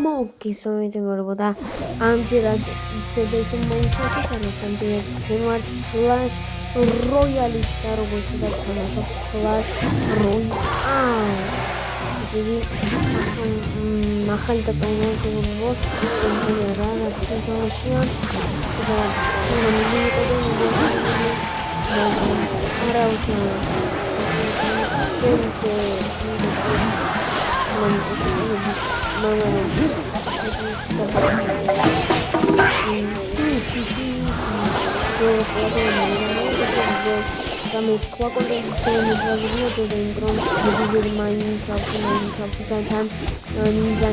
მოგესალმებით ამჯერად ისევ ეს მოუხმობთ ამჯერად ჩვენ ვართ Clash Royale-ით და როგორც ხედავთ თამაშობთ Clash Royale-ს იგი ახალი დასაუბრებლო რაღაც თამაშია და ჩვენ Tam jest słabo, że nie wrażenie, że improwizuje Minecraft, tam ninja,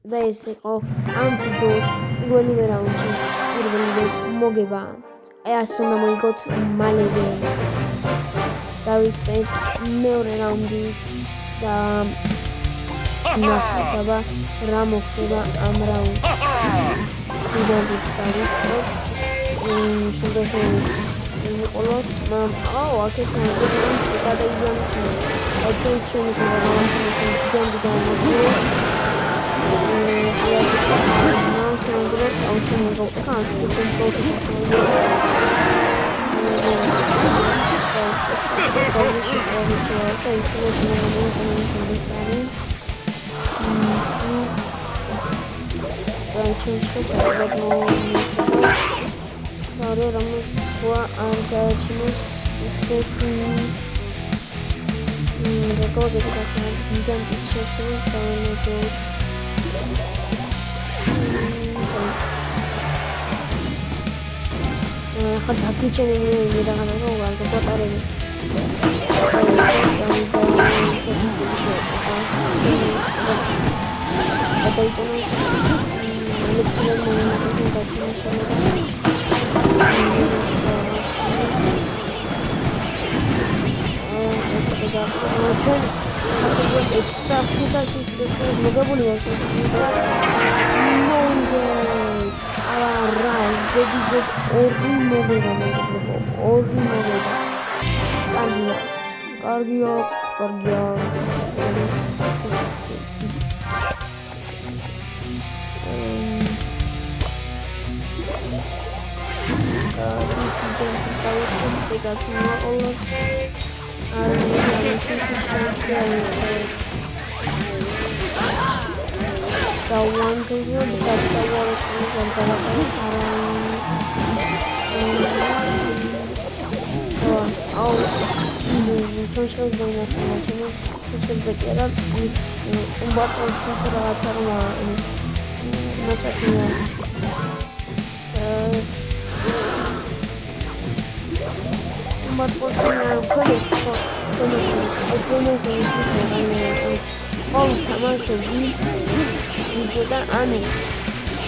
და ეს იყო ამ ვიდეოს პირველი რაუნდში, პირველი მოგება. აი ასე უნდა მოიგოთ მალევე. დავიწყეთ მეორე რაუნდიც და ნახავთ რა მოხდება ამ რაუნდში. ვიდეოც დავიწყოთ. შეგასწავლეთ ვიყოლოთ, მაგრამ აქეც მოგვიყვება გადაიზამჩნია. ჩვენ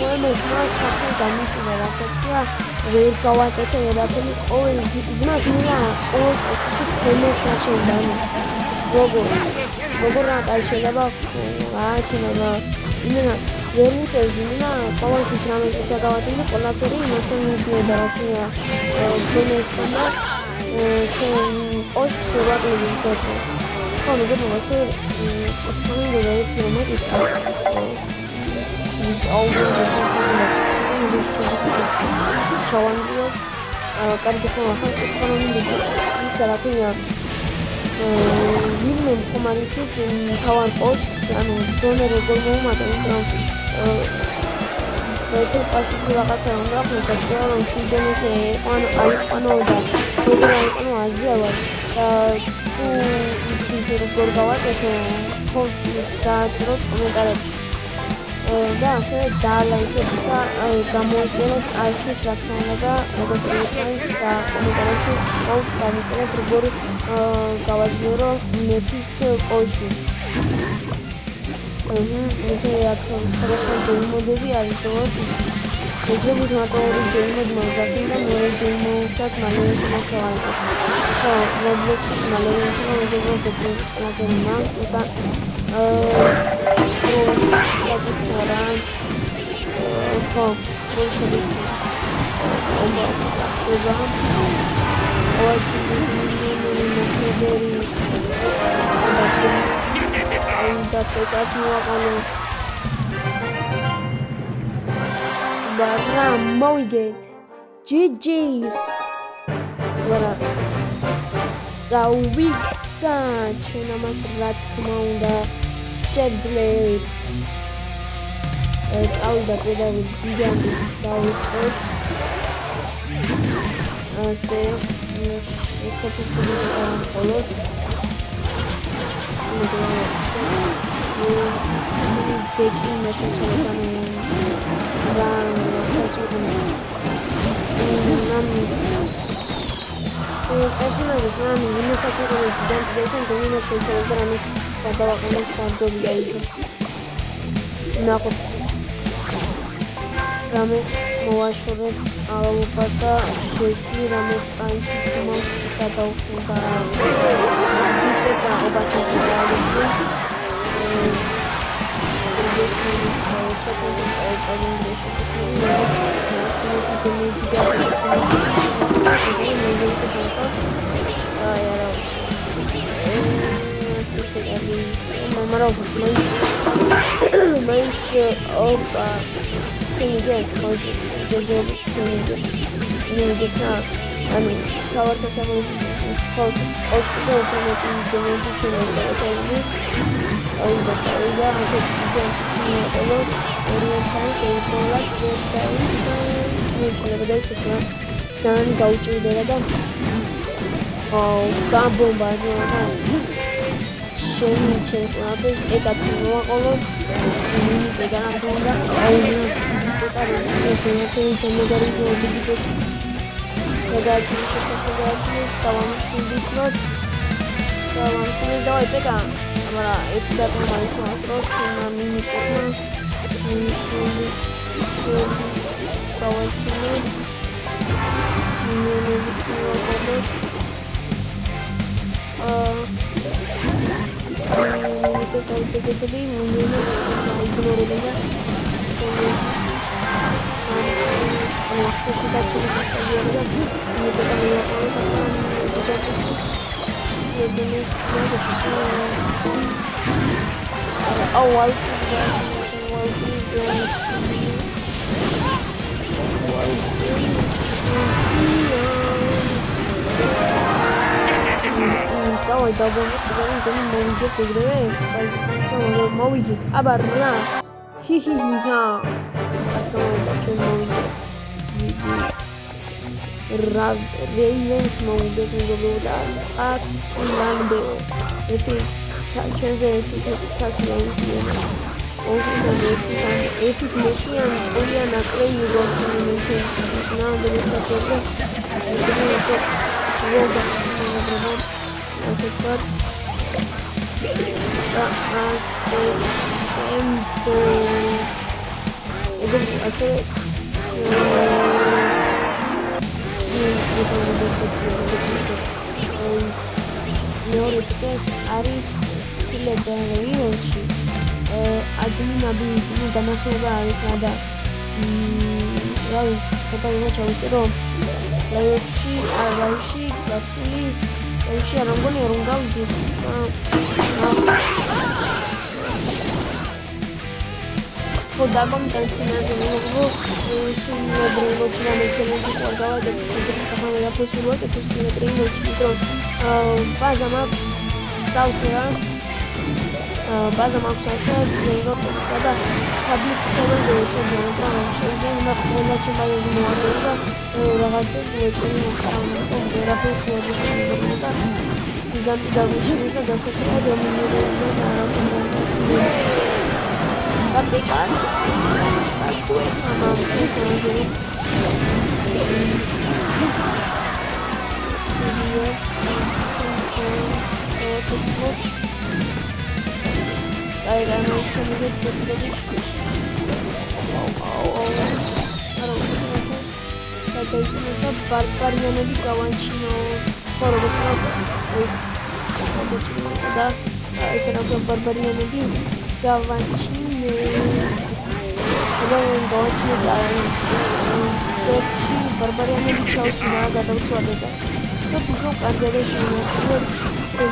თუმცა საქმე გამიჩნდა, რასაც ქვია ვერ გავაკეთე ვერაფერი ყოველ ძმას მინდა ყოველ წუთში ფენებს აჩენდა. როგორ რა შეიძლება აჩენა იმენა ვერ მიტევდი მინდა ყოველთვის რამეს როცა გავაჩენდი ყველაფერი იმასთან მიდიოდა რა ქვია ფენებს ხონდა ოშქს ვაკლები ძოძმას ხო მეგობრებო ასე ოთხამდე ერთი რომ მეკითხა ჩავანდიო კარგი ხო ახალ ეკონომიკი ისა რა ქვია ვინმე კომარიცით თავარ ოშქს ანუ დონე როგორ მოუმატა იმიტომ ერთ პასიკი რაღაცა რომ გაქვს საჭირო რომ შუდენეს აიყვანო და როგორ აიყვანო აზიავად და თუ იცით როგორ გავაკეთო ხო დააწეროთ კომენტარებში და ასევე დალაიქეთ და გამოიწეროთ არხის რა თქმა უნდა როგორც ვიყავით და კომენტარებში ყოველ დამიწერეთ როგორ გავაზიარო მეფის კოშკი ესე აქ სხვადასხვა გეიმოდები არის როგორც იცით ეჯებით მარტო ორი გეიმოდი მაგასინ და მეორე გეიმოდსაც მალევე შემოთავაზეთ ხო რობლოქსიც მალევე როგორ გეპლანირებმა და საკუთარა ხო პროცედურა და პეკას მოვაყოლო ბარა მოვიგეთ GG's ვარა წავიდა ჩვენ ამას რა თქმა უნდა შეძლებ წავიდა პედაგოგი გიგანტით დავიწყოთ ასე ეკოფის პოზიცია ვყოლოთ Taking measures for Rames Moashore Alopata Shakespeare Rames Antikumos Katauka Towers as a hospital Congratulations, Tawamshuli slot. Tawamshuli давай пека. Амара ერთი დაკომაიც მოასწროთ ჩვენმა მინიკურმა. Tawamshuli Tawamshuli. Მინიკურიც მოვაყოლოთ. Მინიკურები მინიკურები She got to the Ravens მოვიდეთ მეგობრებო ატლანდეო ერთი ჩვენზე ერთი თასია ისინი ერთი მეტიან ტოლიან აკრეი როგორც ნამდვილად დასწრება ისინი როგორ მეგობრებო ასე ვთქვათ და ასე შემდგომ ეგრე ასევე მეორე დღეს არის სტილე დერევიოში ადმინაბიუზი განახლება არის და რავი ხება ჩავიწერო ლაივში გასული ლაივში არ მგონია რომ გავიდი Podagam ten finansowo studiowego czytamy czeluści płagały do tego ja posłuchałem to studiowego to baza maps sausa jego to pada public server się nie prawo się na pewno cię mają zmołować relacje które nie mają to raport słowo to gigant dały się do dosyć do mnie But because I do it from a Deci, barbarianii liceau sunea, dar dau țoaleta. Eu puteau cargele și nu știu că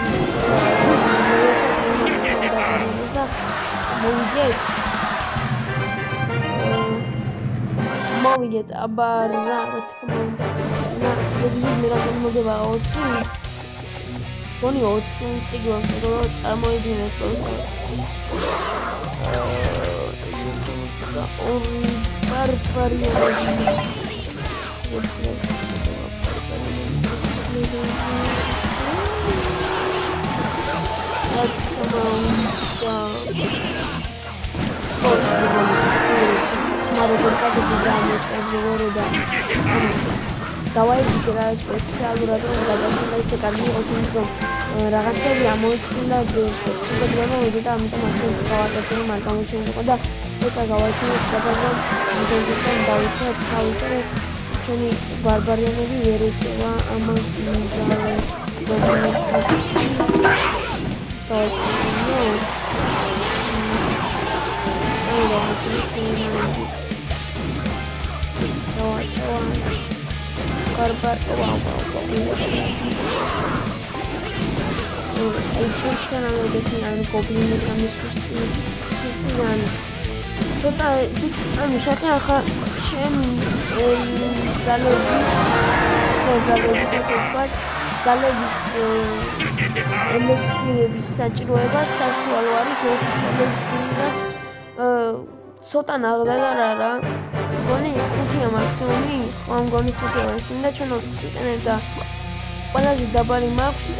mă uiget, abar arăt că ზეგიზი მე რა მოგება 4 გონი 4 სტიგვა რომ წარმოიდგინეთ პროსტა Давай выбирай специалურად რომ გადასვლა ისე კარგი იყოს იმით რომ რაღაცები ამოიჭრილა შეგვიძლია და ამიტომ ასე გავაკეთე რომ არ გამოჩენილიყო და ეკა გავაკეთე სადღაც ინტერნეტიდან დავიცვათ თავიდან ჩვენი ბარბარიანები ვერ ეწევა ამას Barbar, aici canalul de tine copilul am susținut. Sota, am șase aha, șem zalebis să fac zalebis elexirების საჭიროებას საშუალო არის 4 elexirრაც ცოტა ნაღდა რა გონი 5-ია მაქსიმუმი, ამ გონი 5-ია მაქსიმუმი და ჩვენ 4-ს ვიყენებ და ყველაზე დაბალი მაქვს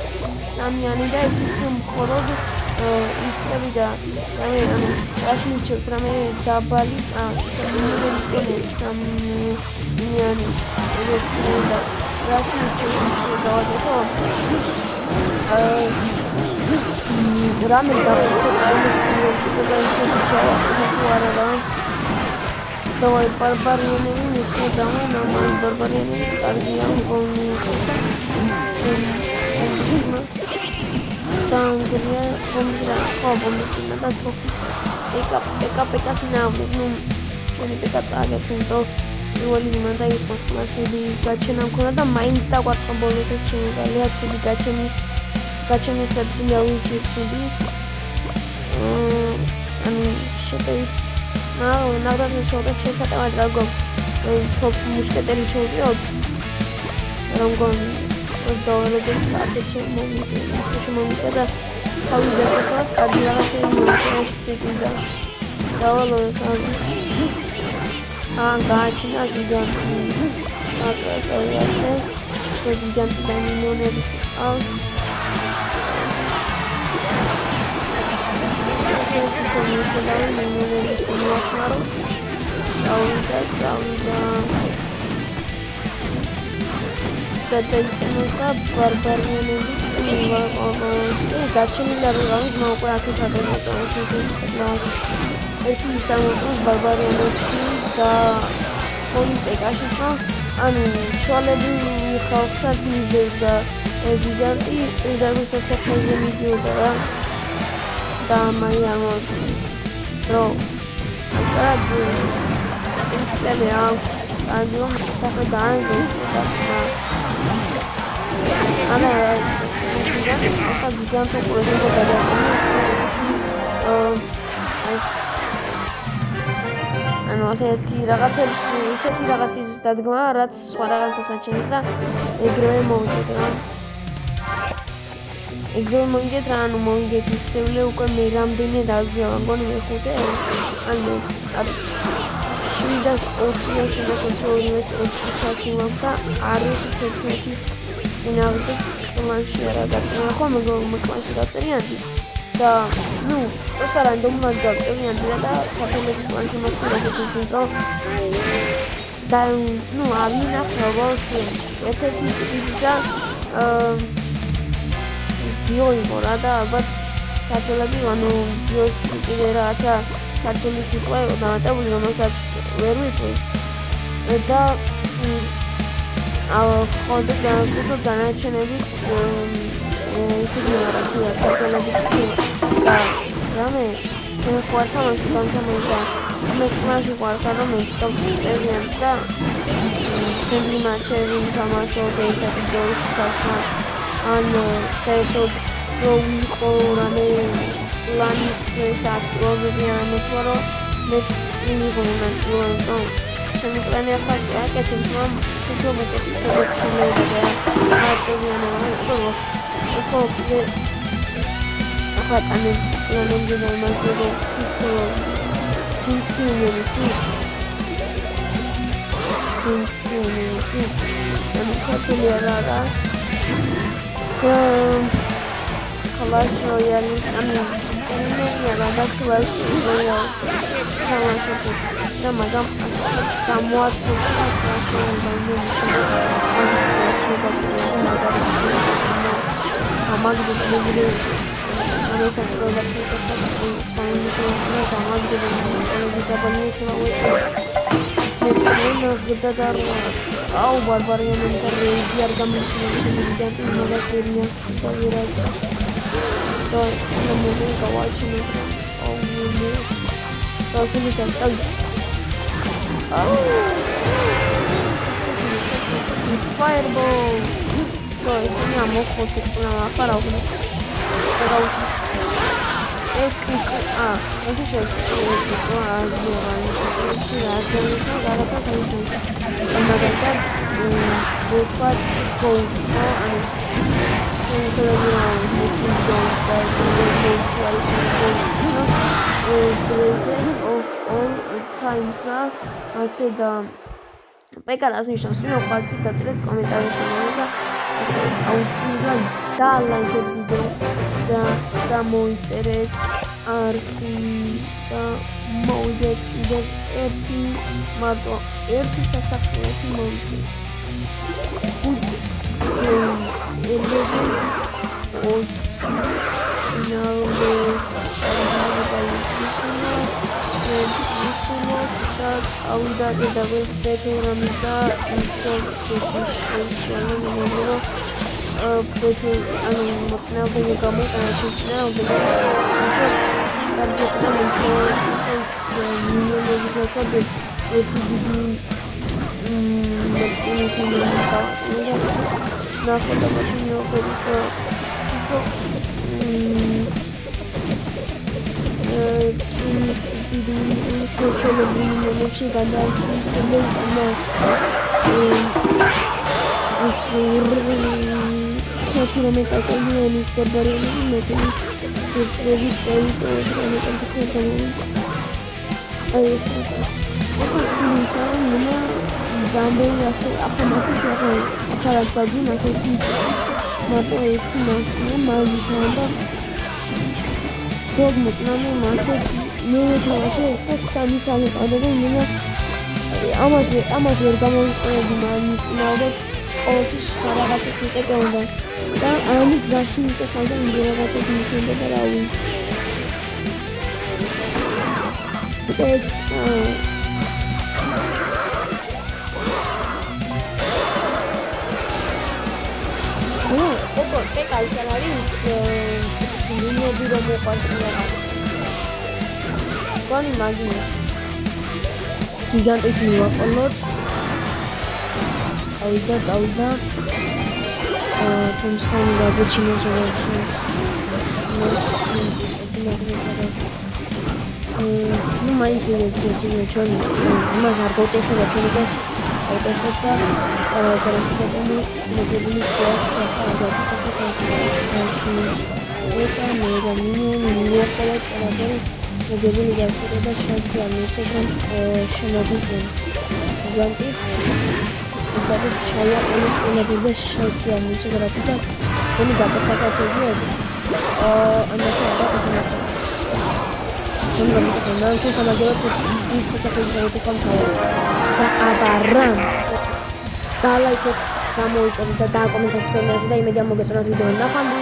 3-იანი და ისიც მხოლოდ ისები და რამე ანუ რას მივჩევთ რამე დაბალი სამინიმუმის გონი 3-იანი ელექსირი და რას მივჩევთ ისე გავაკეთო რამე დაბალი ელექსირი ვჭირდება ისე ჩავა არა რა Давай барбарიანები მიხდამო ნორმალი ბარბარიანები კარგია მგონი დაანგრია ბომბისკინა და თოფისაც ეკაპეკას ნავი ნუ ჩვენი პეკა წააგებს იმიტომ პირველი იმან დაიწყო მაცუდი გაჩენა მქონდა და მაინც დაგვარტყა ბოლოს ეს ჩემი გალია ცუდი გაჩენის ადგილავისი ცუდი ანუ შეტევით ნაგრადს შევდეთ შესატევად რა თოპ მუშკეტერი ჩოვდიოთ რომ გონი დოველები საფეთში მომიტა და თავის დასაცავად კარგი რაღაცები მომწევთ და დავალოთ გააჩინა გიგანტი აკასოიასე გიგანტი და მინონებიც ყავს Comunitatea minunile ținut Sauda Κατέληξε τα μπαρμπαριανები ცივა გაჩენილი არის მე უკვე აქეთ აგრეთვე წავშევ ეს ერთ სამოწმოს ბარბარიანებში და პოლიტიკაშიც რომ ანუ ჩვეულებრივ ხალხსაც მისდევდა გიგანტი პირდაპირ საფეხზე მიდიოდა რა და მაინც არ მოიწეს რომ ასეთ ინცელი აქვს ანჯომ შესაძლოა დაანგოს და ანა ეს გიგანტი პროექტი გადააყენა ეს ანუ ასეთი რაღაცის დადგმა, რაც სხვა რაღაცას აჩენს და ეგრევე მოვიგეთ რა, ანუ მოვიგეთ ისევლე უკვე მე რამდენი დაზია, მგონი მე-5 ანუ 720-722 მაქვს და არის 11-ის წინააღმდეგ კლანში არა დაწერილი, ხო მე კლანში დაწერიანდი და ну просто рандомულად გავწერიანდი და საფრთხების კლანში მოხდა როგორც ისინი რომ და ну ამინახე როგორც ერთ-ერთი ისისა გიოიბო რა და ალბათ ქართველები ანუ გიოს კიდე რაღაცა ქართული სიტყვა დამატებული რომელსაც ვერ ვიტყვი და ხოდა დანარჩენებიც ისინი არა ქვია ქართველებიც და რამე მე ხوار თამაში გამთამაშა მე თამაში ხوار რომელიც გავწერიან და ჩემი მატჩები თამაშობ და ვიდეოში ჩავსვა ან საერთოდ რო რამე ლანის სააქტუალები ამოთვა რომ მეც იმიღო ნაწილობო ჩემი პლანი ახლა აკეთებს რომ ფიქრობთ სადაც შეიძლება აწევიან რომ ხო კიდე ახლა ტანებს პლანები და იმასე რომ ჯინქსი ანუ ქართული არა Clash Royale ანუ წერილია და Clash Royale თამაშობს და მაგრამ ასე გამოაცოცა Clash Royale-ი ამაგდებული ანასატროლა აუ ბარბარიანი და რეიგი არ გამიშინებული გიგანტი მაგას ვერია და ვერა და სამომე გავაჩინე აუ მე და შეიძლება წავიდე აუ fireball so ისინი ამოხოცეთ და ახლა რა ვქნა და გავუჩინე ასე შეიძლება რაღაცას ანიშნავს მაგალითად ვთქვათ gold ანუ greatest of all times რა ასე და პეკარას ნიშნავს ვინმე ყვარცით დაწერეთ კომენტარებში და ასე აუცილებლად დალაიქეთ ვიდეო და მოიწერეთ არქი და მოვიდეთ კიდევ ერთი სასახლეთი მოვიდეთ და წავიდა და ვეთერამი და ისო ბეთი ანუ მოწინააღმდეგე გამოყენა შეჩნეოდა და ეს მილიონები ხალხი ერთი დიდი ამას ვერ გამოვიყენებდი მაინც წინააღმდეგ ყოველთვის რაღაცას იტეკებოდა და ამი გზაში იტეხავდა იმ რაღაცას მიჩნდა და რა ვიცი ის არ არის მინები რომ მოყვარს რაღაცა. გონი მაგია. გიგანტიც მივაყოლოთ. წავიდა. თუმსთან გაგეჩინოს როგორც ну მაინც ვიძებდი ჩვენ იმას არ გავტეხება ჩვენ უკვე ავტეხებდა გარანტირებული მოგებული მოგებული გარანტირება შანსი არ მიცეთ რომ შემოგვიყვნენ გიგანტიც უბრალოდ ჩაიაყენებ და შანსი არ მიცეთ რადგან თქვენი გატეხასაც ეძიები ამას არ მაგრამ ჩვენ სამაგეროთ დიდ სასახლეში გავიტეხავ თავას და აბარამ და ლაიქეთ გამოიწერეთ და დააკომენტეთ თქვენ ასე და იმედია მოგეწონათ ვიდეო ნახამდე